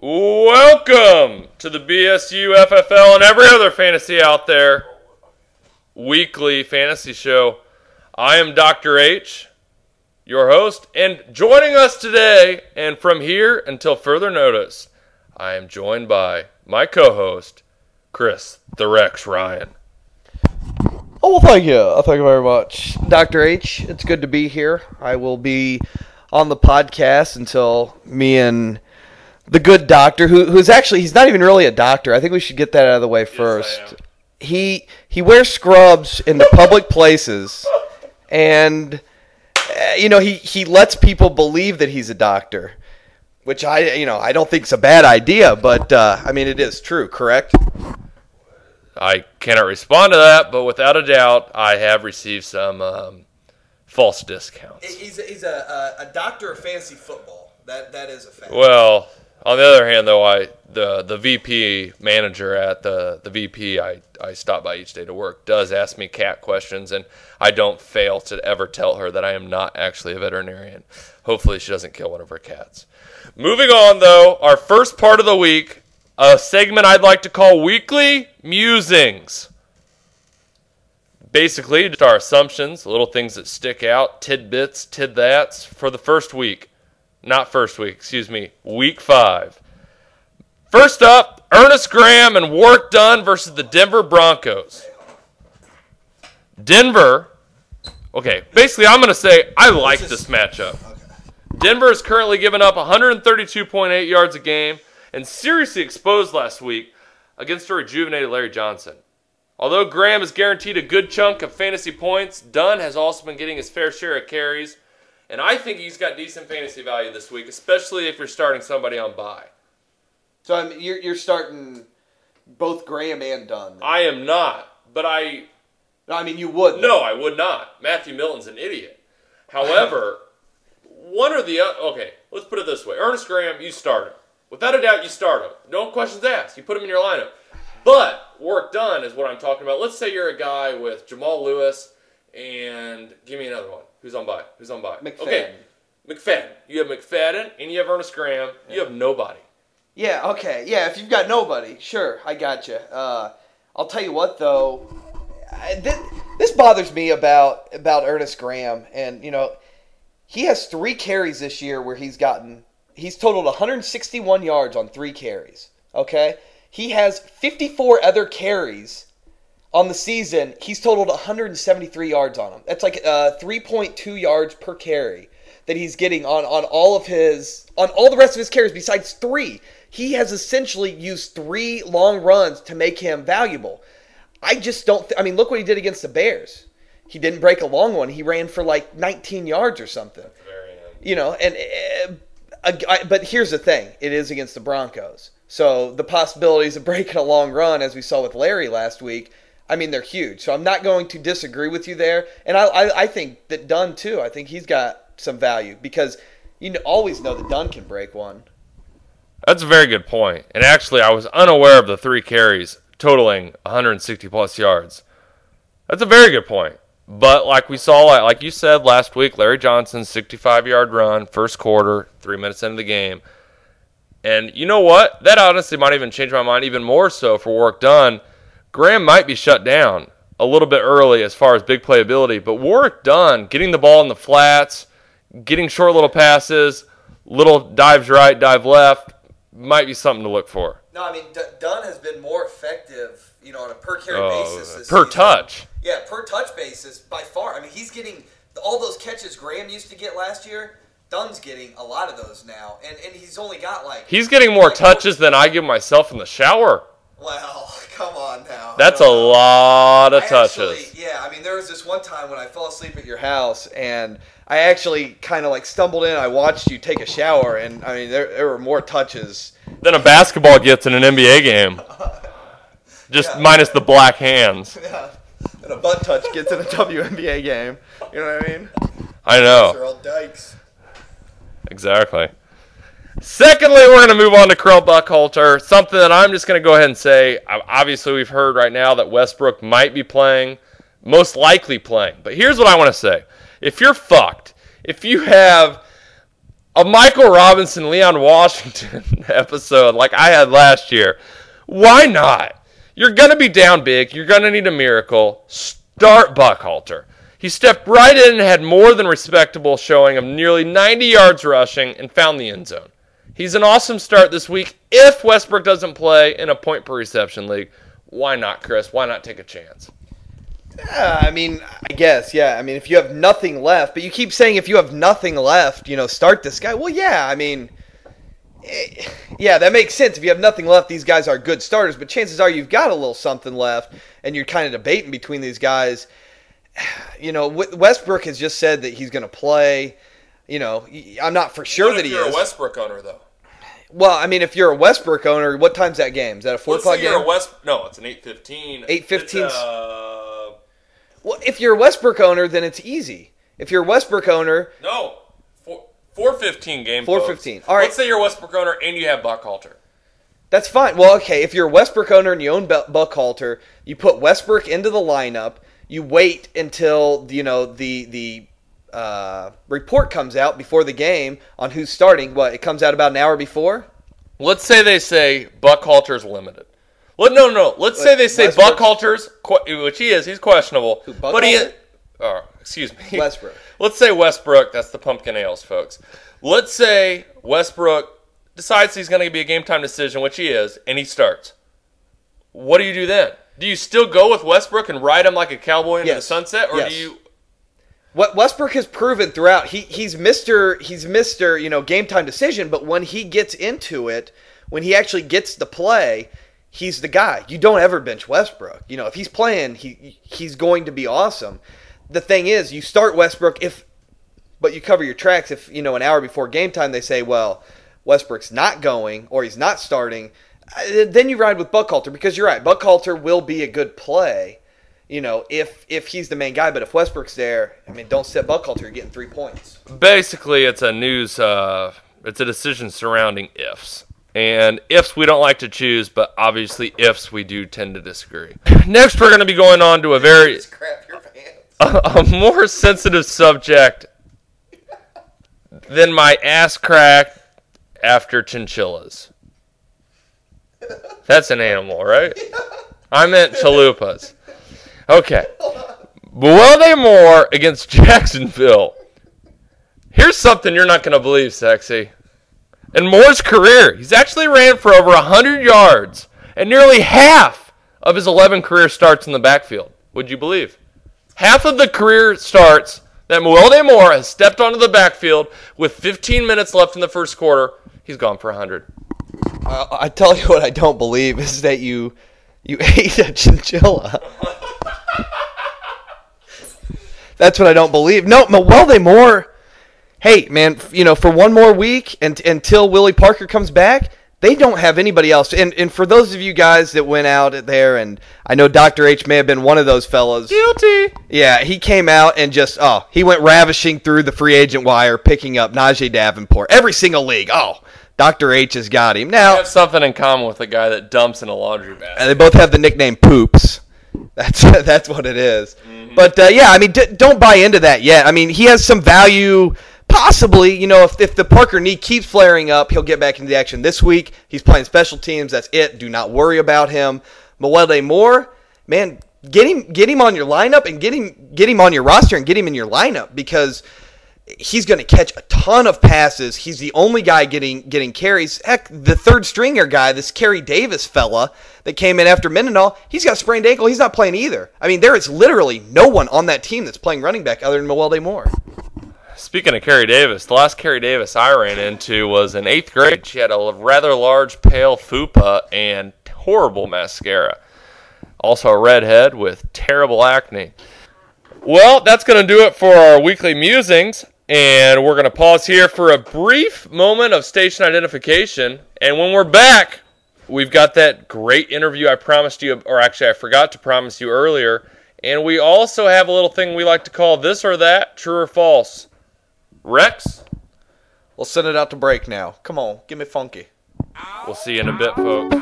Welcome to the BSU FFL and every other fantasy out there weekly fantasy show. I am Dr. H, your host, and joining us today and from here until further notice, I am joined by my co-host, Chris the Rex Ryan. Oh, well, thank you. Thank you very much. Dr. H, it's good to be here. I will be on the podcast until me and the good doctor, who's actually, he's not even really a doctor. I think we should get that out of the way first. Yes, he wears scrubs in the public places, and, he lets people believe that he's a doctor, which I don't think is a bad idea, but, it is true, correct? I cannot respond to that, but without a doubt, I have received some false discounts. He's a doctor of fantasy football. That is a fact. Well, on the other hand, though, the VP manager at the VP I stop by each day to work does ask me cat questions, and I don't fail to ever tell her that I am not actually a veterinarian. Hopefully she doesn't kill one of her cats. Moving on, though, our first part of the week, a segment I'd like to call Weekly Musings. Basically, just our assumptions, little things that stick out, tidbits, tidthats for the first week. Week 5. First up, Ernest Graham and Warrick Dunn versus the Denver Broncos. Denver, basically I'm going to say I like this matchup. Denver is currently giving up 132.8 yards a game and seriously exposed last week against a rejuvenated Larry Johnson. Although Graham is guaranteed a good chunk of fantasy points, Dunn has also been getting his fair share of carries. And I think he's got decent fantasy value this week, especially if you're starting somebody on bye. So you're starting both Graham and Dunn. I am not, but you would. No, I would not. Matthew Milton's an idiot. However, one or the other. Okay, let's put it this way. Ernest Graham, you start him. Without a doubt, you start him. No questions asked. You put him in your lineup. But Warrick Dunn is what I'm talking about. Let's say you're a guy with Jamal Lewis and give me another one. Who's on bye? McFadden. Okay, McFadden. You have McFadden and you have Ernest Graham. You have nobody. Yeah, okay. Yeah, if you've got nobody, sure, I got you. I'll tell you what, though. This bothers me about Ernest Graham. And, he has 3 carries this year where he's totaled 161 yards on 3 carries. Okay? He has 54 other carries on the season. He's totaled 173 yards on them. That's like 3.2 yards per carry that he's getting on all the rest of his carries besides 3. He has essentially used 3 long runs to make him valuable. I just don't look what he did against the Bears. He didn't break a long one. He ran for like 19 yards or something. But here's the thing. It is against the Broncos. So the possibilities of breaking a long run, as we saw with Larry last week, they're huge. So I'm not going to disagree with you there. And I think that Dunn, too, I think he's got some value because you always know that Dunn can break one. That's a very good point. And actually, I was unaware of the 3 carries totaling 160-plus yards. That's a very good point. But like we saw, like you said last week, Larry Johnson's 65-yard run, first quarter, 3 minutes into the game. And you know what? That honestly might even change my mind even more so for Warrick Dunn. Graham might be shut down a little bit early as far as big playability, but Warrick Dunn getting the ball in the flats, getting short little passes, little dives right, dive left, might be something to look for. No, Dunn has been more effective, on a per carry basis this per season. Touch. Yeah, per touch basis by far. He's getting all those catches Graham used to get last year. Dunn's getting a lot of those now, and he's only got he's getting more touches than I give myself in the shower. Well, come on now. That's a lot of touches. There was this one time when I fell asleep at your house, and I actually kind of stumbled in. I watched you take a shower, and there were more touches than a basketball gets in an NBA game. Just minus the black hands. Yeah. And a butt touch gets in a WNBA game. You know what I mean? I know. Those are all dykes. Exactly. Secondly, we're going to move on to Krell Buckhalter, something that I'm just going to go ahead and say. Obviously, we've heard right now that Westbrook might be playing, most likely playing. But here's what I want to say. If you're fucked, if you have a Michael Robinson, Leon Washington episode like I had last year. Why not? You're going to be down big. You're going to need a miracle. Start Buckhalter. He stepped right in and had more than respectable showing of nearly 90 yards rushing and found the end zone. He's an awesome start this week if Westbrook doesn't play in a point per reception league. Why not, Chris? Why not take a chance? I mean, I guess, yeah. I mean, if you have nothing left, but you keep saying if you have nothing left, start this guy. Well, yeah, I mean, yeah, that makes sense. If you have nothing left, these guys are good starters, but chances are you've got a little something left, and you're kind of debating between these guys. Westbrook has just said that he's going to play. I'm not for sure that he is. You're a Westbrook owner, though. Well, I mean, if you're a Westbrook owner, what time's that game? Is that a 4 o'clock game? No, it's an 8:15. 8:15. Well, if you're a Westbrook owner, then it's easy. If you're a Westbrook owner... No, 4:15 game. 4:15. All right. Let's say you're a Westbrook owner and you have Buckhalter. That's fine. Well, okay, if you're a Westbrook owner and you own Buckhalter, you put Westbrook into the lineup. You wait until the report comes out before the game on who's starting. What, it comes out about an hour before? Let's say they say Buckhalter's limited. No. Let's say they say Buckhalter's, which he is. He's questionable. Who, but excuse me. Westbrook. Let's say Westbrook. That's the pumpkin ales, folks. Let's say Westbrook decides he's going to be a game time decision, which he is, and he starts. What do you do then? Do you still go with Westbrook and ride him like a cowboy into the sunset, or do you? What Westbrook has proven throughout, he's Mr. Game time decision, but when he gets into it, when he actually gets to play, he's the guy. You don't ever bench Westbrook. If he's playing, he's going to be awesome. The thing is, you start Westbrook but you cover your tracks if an hour before game time they say, well, Westbrook's not going or he's not starting. Then you ride with Buckhalter because you're right. Buckhalter will be a good play, if he's the main guy. But if Westbrook's there, I mean, don't sit Buckhalter. You're getting 3 points. Basically, it's it's a decision surrounding ifs. And ifs we don't like to choose, but obviously ifs we do tend to disagree. Next, we're going to be going on to a more sensitive subject than my ass crack after chinchillas. That's an animal, right? I meant chalupas. Okay. Buwelde Moore against Jacksonville. Here's something you're not going to believe, Sexy. In Moore's career, he's actually ran for over 100 yards and nearly half of his 11 career starts in the backfield. Would you believe? Half of the career starts that Buwelde Moore has stepped onto the backfield with 15 minutes left in the first quarter, he's gone for 100. I tell you what I don't believe is that you ate a chinchilla. That's what I don't believe. No, Buwelde Moore, hey, man, for one more week and until Willie Parker comes back, they don't have anybody else. And for those of you guys that went out there, and I know Dr. H may have been one of those fellas. Guilty. Yeah, he came out and he went ravishing through the free agent wire, picking up Najee Davenport. Every single league. Dr. H has got him. Now, I have something in common with the guy that dumps in a laundry basket. And they both have the nickname Poops. That's what it is. Mm-hmm. But, yeah, I mean, don't buy into that yet. I mean, he has some value. Possibly, if the Parker knee keeps flaring up, he'll get back into the action this week. He's playing special teams. That's it. Do not worry about him. Buwelde Moore, man, get him on your lineup and get him on your roster and get him in your lineup because he's going to catch a ton of passes. He's the only guy getting carries. Heck, the third stringer guy, this Kerry Davis fella that came in after Mendenhall, he's got a sprained ankle. He's not playing either. I mean, there is literally no one on that team that's playing running back other than Buwelde Moore. Speaking of Kerry Davis, the last Kerry Davis I ran into was in 8th grade. She had a rather large, pale fupa and horrible mascara. Also a redhead with terrible acne. Well, that's going to do it for our weekly musings. And we're going to pause here for a brief moment of station identification. And when we're back, we've got that great interview I promised you, or actually I forgot to promise you earlier. And we also have a little thing we like to call this or that, true or false. Rex? We'll send it out to break now. Come on, give me funky. We'll see you in a bit, folks.